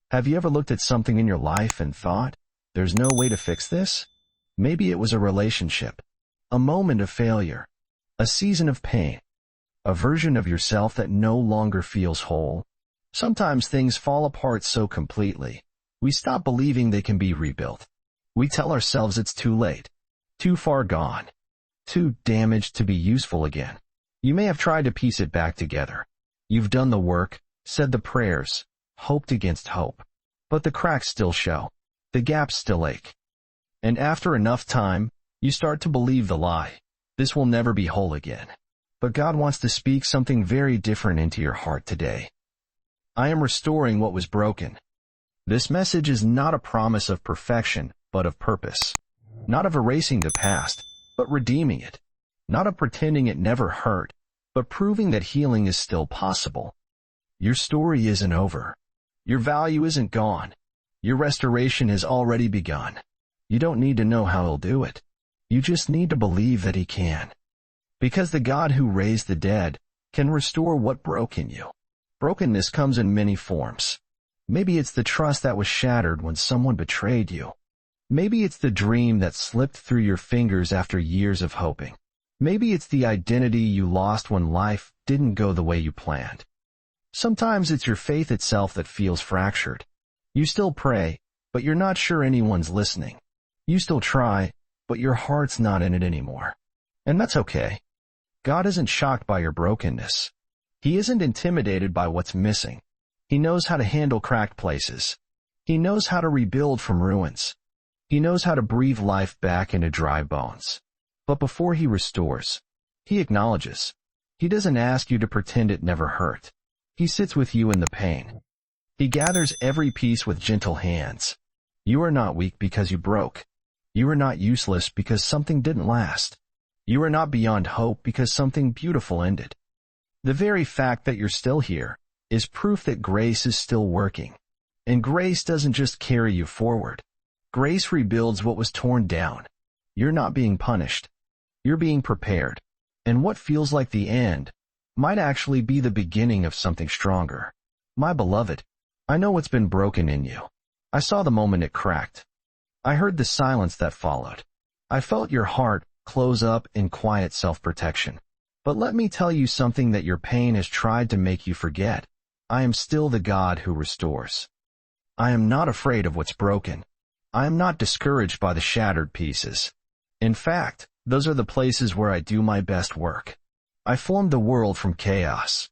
Have you ever looked at something in your life and thought, there's no way to fix this? Maybe it was a relationship, a moment of failure, a season of pain, a version of yourself that no longer feels whole. Sometimes things fall apart so completely, we stop believing they can be rebuilt. We tell ourselves it's too late, too far gone, too damaged to be useful again. You may have tried to piece it back together. You've done the work, said the prayers, hoped against hope. But the cracks still show. The gaps still ache. And after enough time, you start to believe the lie. This will never be whole again. But God wants to speak something very different into your heart today. I am restoring what was broken. This message is not a promise of perfection, but of purpose. Not of erasing the past, but redeeming it. Not of pretending it never hurt, but proving that healing is still possible. Your story isn't over. Your value isn't gone. Your restoration has already begun. You don't need to know how He'll do it. You just need to believe that He can. Because the God who raised the dead can restore what broke in you. Brokenness comes in many forms. Maybe it's the trust that was shattered when someone betrayed you. Maybe it's the dream that slipped through your fingers after years of hoping. Maybe it's the identity you lost when life didn't go the way you planned. Sometimes it's your faith itself that feels fractured. You still pray, but you're not sure anyone's listening. You still try, but your heart's not in it anymore. And that's okay. God isn't shocked by your brokenness. He isn't intimidated by what's missing. He knows how to handle cracked places. He knows how to rebuild from ruins. He knows how to breathe life back into dry bones. But before He restores, He acknowledges. He doesn't ask you to pretend it never hurt. He sits with you in the pain. He gathers every piece with gentle hands. You are not weak because you broke. You are not useless because something didn't last. You are not beyond hope because something beautiful ended. The very fact that you're still here is proof that grace is still working. And grace doesn't just carry you forward. Grace rebuilds what was torn down. You're not being punished. You're being prepared. And what feels like the end might actually be the beginning of something stronger. My beloved, I know what's been broken in you. I saw the moment it cracked. I heard the silence that followed. I felt your heart close up in quiet self-protection. But let me tell you something that your pain has tried to make you forget. I am still the God who restores. I am not afraid of what's broken. I am not discouraged by the shattered pieces. In fact, those are the places where I do my best work. I formed the world from chaos.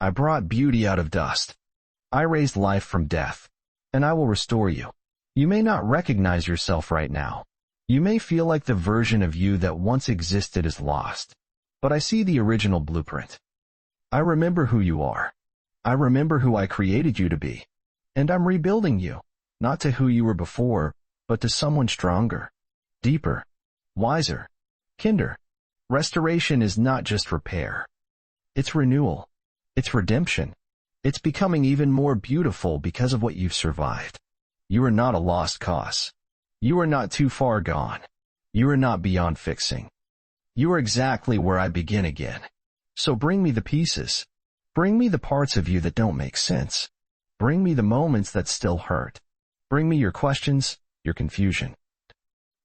I brought beauty out of dust. I raised life from death. And I will restore you. You may not recognize yourself right now. You may feel like the version of you that once existed is lost. But I see the original blueprint. I remember who you are. I remember who I created you to be. And I'm rebuilding you, not to who you were before, but to someone stronger, deeper, wiser, kinder. Restoration is not just repair. It's renewal. It's redemption. It's becoming even more beautiful because of what you've survived. You are not a lost cause. You are not too far gone. You are not beyond fixing. You are exactly where I begin again. So bring me the pieces. Bring me the parts of you that don't make sense. Bring me the moments that still hurt. Bring me your questions, your confusion,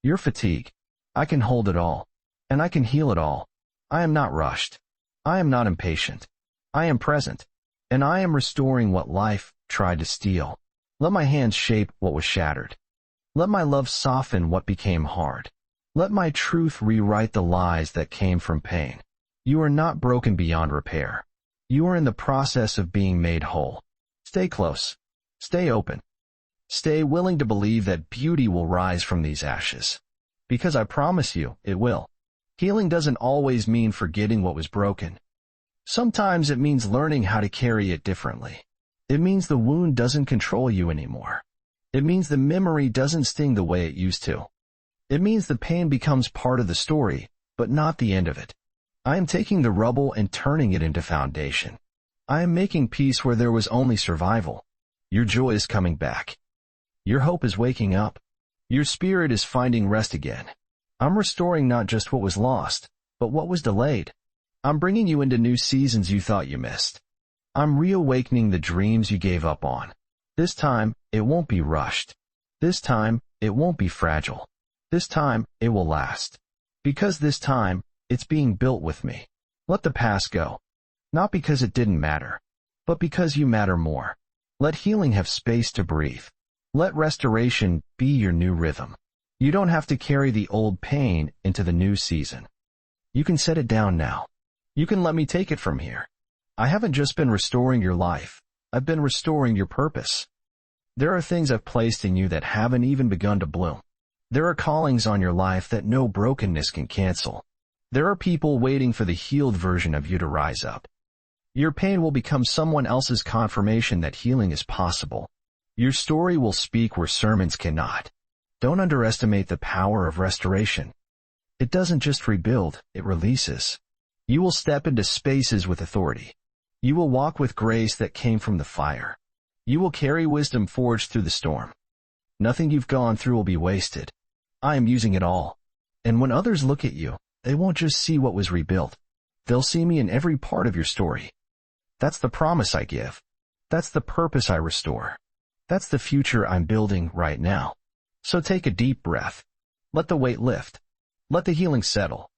your fatigue. I can hold it all, and I can heal it all. I am not rushed. I am not impatient. I am present, and I am restoring what life tried to steal. Let my hands shape what was shattered. Let my love soften what became hard. Let my truth rewrite the lies that came from pain. You are not broken beyond repair. You are in the process of being made whole. Stay close. Stay open. Stay willing to believe that beauty will rise from these ashes. Because I promise you, it will. Healing doesn't always mean forgetting what was broken. Sometimes it means learning how to carry it differently. It means the wound doesn't control you anymore. It means the memory doesn't sting the way it used to. It means the pain becomes part of the story, but not the end of it. I am taking the rubble and turning it into foundation. I am making peace where there was only survival. Your joy is coming back. Your hope is waking up. Your spirit is finding rest again. I'm restoring not just what was lost, but what was delayed. I'm bringing you into new seasons you thought you missed. I'm reawakening the dreams you gave up on. This time, it won't be rushed. This time, it won't be fragile. This time, it will last. Because this time, it's being built with me. Let the past go. Not because it didn't matter, but because you matter more. Let healing have space to breathe. Let restoration be your new rhythm. You don't have to carry the old pain into the new season. You can set it down now. You can let me take it from here. I haven't just been restoring your life. I've been restoring your purpose. There are things I've placed in you that haven't even begun to bloom. There are callings on your life that no brokenness can cancel. There are people waiting for the healed version of you to rise up. Your pain will become someone else's confirmation that healing is possible. Your story will speak where sermons cannot. Don't underestimate the power of restoration. It doesn't just rebuild, it releases. You will step into spaces with authority. You will walk with grace that came from the fire. You will carry wisdom forged through the storm. Nothing you've gone through will be wasted. I am using it all. And when others look at you, they won't just see what was rebuilt. They'll see me in every part of your story. That's the promise I give. That's the purpose I restore. That's the future I'm building right now. So take a deep breath. Let the weight lift. Let the healing settle.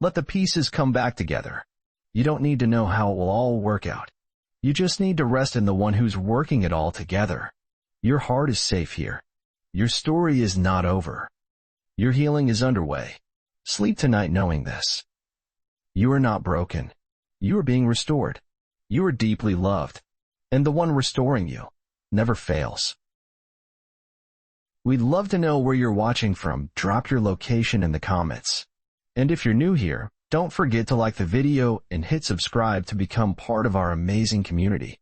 Let the pieces come back together. You don't need to know how it will all work out. You just need to rest in the one who's working it all together. Your heart is safe here. Your story is not over. Your healing is underway. Sleep tonight knowing this. You are not broken. You are being restored. You are deeply loved. And the one restoring you never fails. We'd love to know where you're watching from. Drop your location in the comments. And if you're new here, don't forget to like the video and hit subscribe to become part of our amazing community.